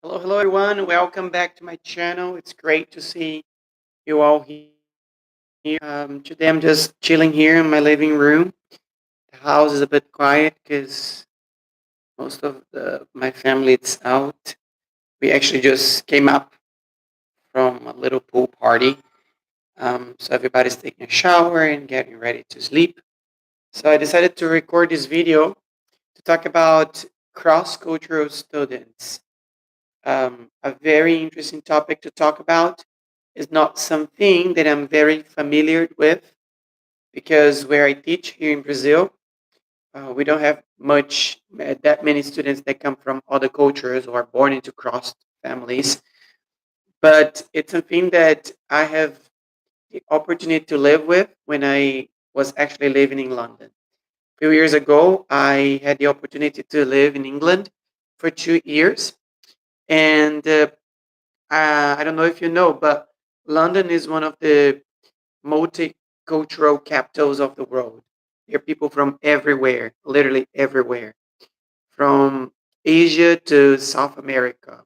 Hello, everyone. Welcome back to my channel. It's great to see you all here. Today, I'm just chilling here in my living room. The house is a bit quiet because most of my family is out. We actually just came up from a little pool party, so everybody's taking a shower and getting ready to sleep. So I decided to record this video to talk about cross-cultural students. A very interesting topic to talk about. Is not something that I'm very familiar with because where I teach here in Brazil, we don't have that many students that come from other cultures or are born into crossed families. But it's something that I have the opportunity to live with when I was actually living in London. A few years ago, I had the opportunity to live in England for 2 years, and I don't know if you know, but London is one of the multicultural capitals of the world. There are people from everywhere, literally everywhere, from Asia to South America,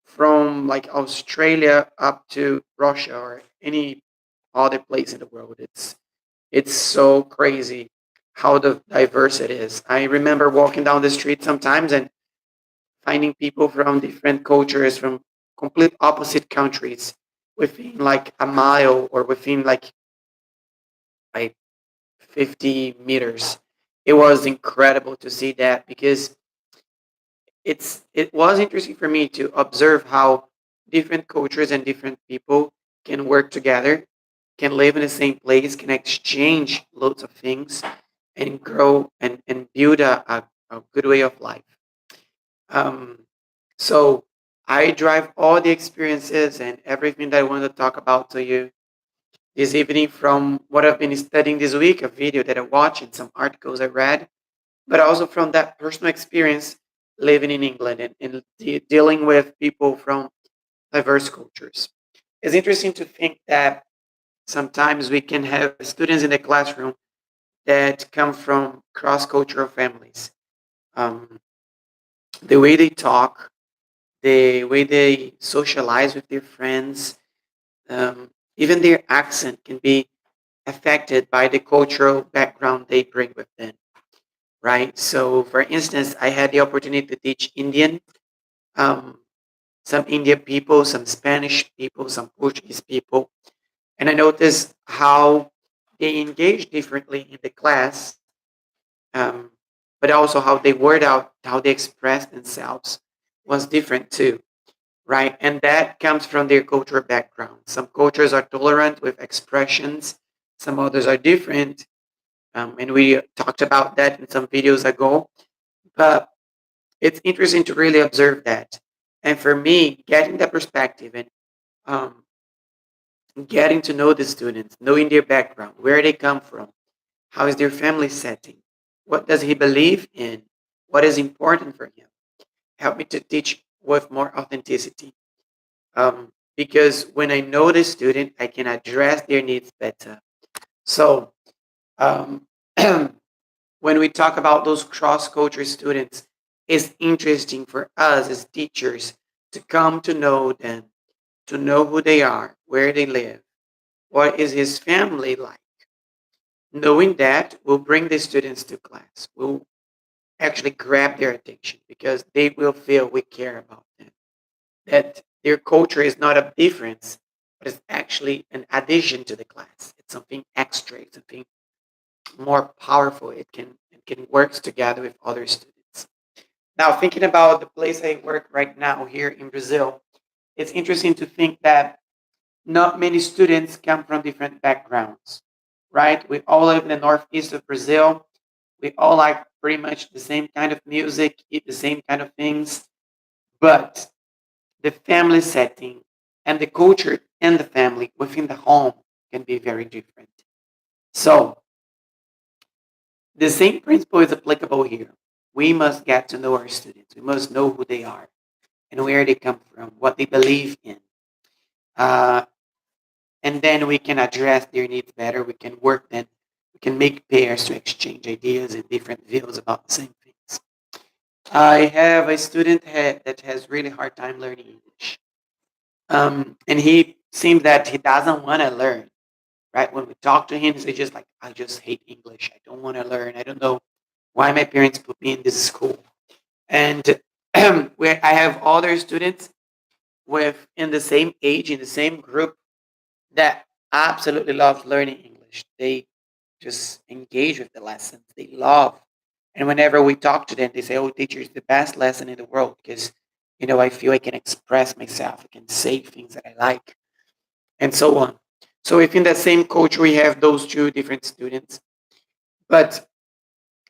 from like Australia up to Russia or any other place in the world. It's so crazy how diverse it is. I remember walking down the street sometimes and finding people from different cultures from complete opposite countries within like a mile or within like 50 meters. It was incredible to see that because it was interesting for me to observe how different cultures and different people can work together, can live in the same place, can exchange loads of things and grow and build a good way of life. Um, so I drive all the experiences and everything that I want to talk about to you this evening from what I've been studying this week, a video that I watched and some articles I read, but also from that personal experience living in England and dealing with people from diverse cultures. It's interesting to think that sometimes we can have students in the classroom that come from cross cultural families. Um, the way they talk, the way they socialize with their friends, even their accent can be affected by the cultural background they bring with them, right? So, for instance, I had the opportunity to teach Indian, um, some Indian people, some Spanish people, some Portuguese people, and I noticed how they engage differently in the class, um, but also how they word out, how they express themselves was different too, right? And that comes from their cultural background. Some cultures are tolerant with expressions, some others are different. And we talked about that in some videos ago. But it's interesting to really observe that. And for me, getting that perspective and um, getting to know the students, knowing their background, where they come from, how is their family setting, what does he believe in, what is important for him, help me to teach with more authenticity. Because when I know the student, I can address their needs better. So um, when we talk about those cross culture students, it's interesting for us as teachers to come to know them, to know who they are, where they live, what is his family like. Knowing that will bring the students to class, will actually grab their attention because they will feel we care about them. That their culture is not a difference, but it's actually an addition to the class. It's something extra, it's something more powerful. It can work together with other students. Now, thinking about the place I work right now here in Brazil, it's interesting to think that not many students come from different backgrounds, right? We all live in the northeast of Brazil. We all like pretty much the same kind of music, eat the same kind of things, but the family setting and the culture and the family within the home can be very different. So, the same principle is applicable here. We must get to know our students. We must know who they are and where they come from, what they believe in. Uh, and then we can address their needs better. We can work then. We can make pairs to exchange ideas and different views about the same things. I have a student that has really hard time learning English. And he seems that he doesn't want to learn, right? When we talk to him, he's just like, I just hate English. I don't want to learn. I don't know why my parents put me in this school. And where I have other students with in the same age, in the same group, that absolutely love learning English. They just engage with the lessons. They love. And whenever we talk to them, they say, "Oh, teacher, is the best lesson in the world because, I feel I can express myself. I can say things that I like, and so on." So within that same coach, we have those two different students. But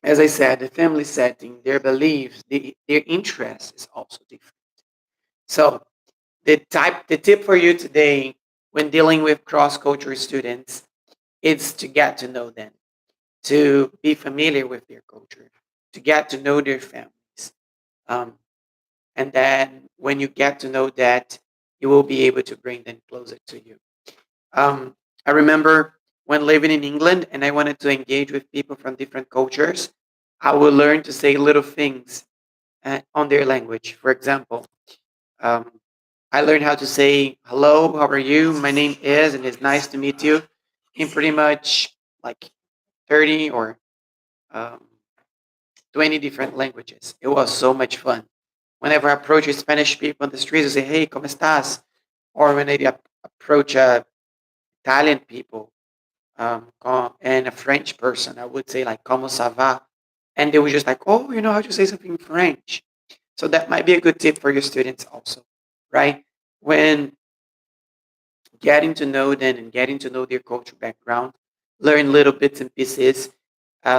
as I said, the family setting, their beliefs, their interest is also different. So the tip for you today when dealing with cross cultural students is to get to know them, to be familiar with their culture, to get to know their families. Um, and then when you get to know that, you will be able to bring them closer to you. Um, I remember when living in England and I wanted to engage with people from different cultures, I would learn to say little things on their language. For example, um, I learned how to say hello, how are you? My name is, and it's nice to meet you in pretty much like 30 or um, 20 different languages. It was so much fun. Whenever I approach Spanish people on the streets, I say, hey, ¿cómo estás? Or when I approach Italian people and a French person, I would say, like, ¿cómo ça va? And they were just like, oh, you know how to say something in French. So that might be a good tip for your students also, right? When getting to know them and getting to know their cultural background, learn little bits and pieces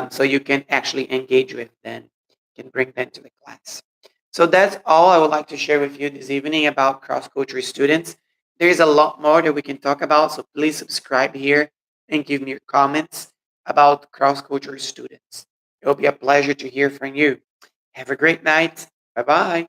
so you can actually engage with them, can bring them to the class. So that's all I would like to share with you this evening about cross-cultural students. There's a lot more that we can talk about, so please subscribe here and give me your comments about cross-cultural students. It will be a pleasure to hear from you. Have a great night. Bye-bye.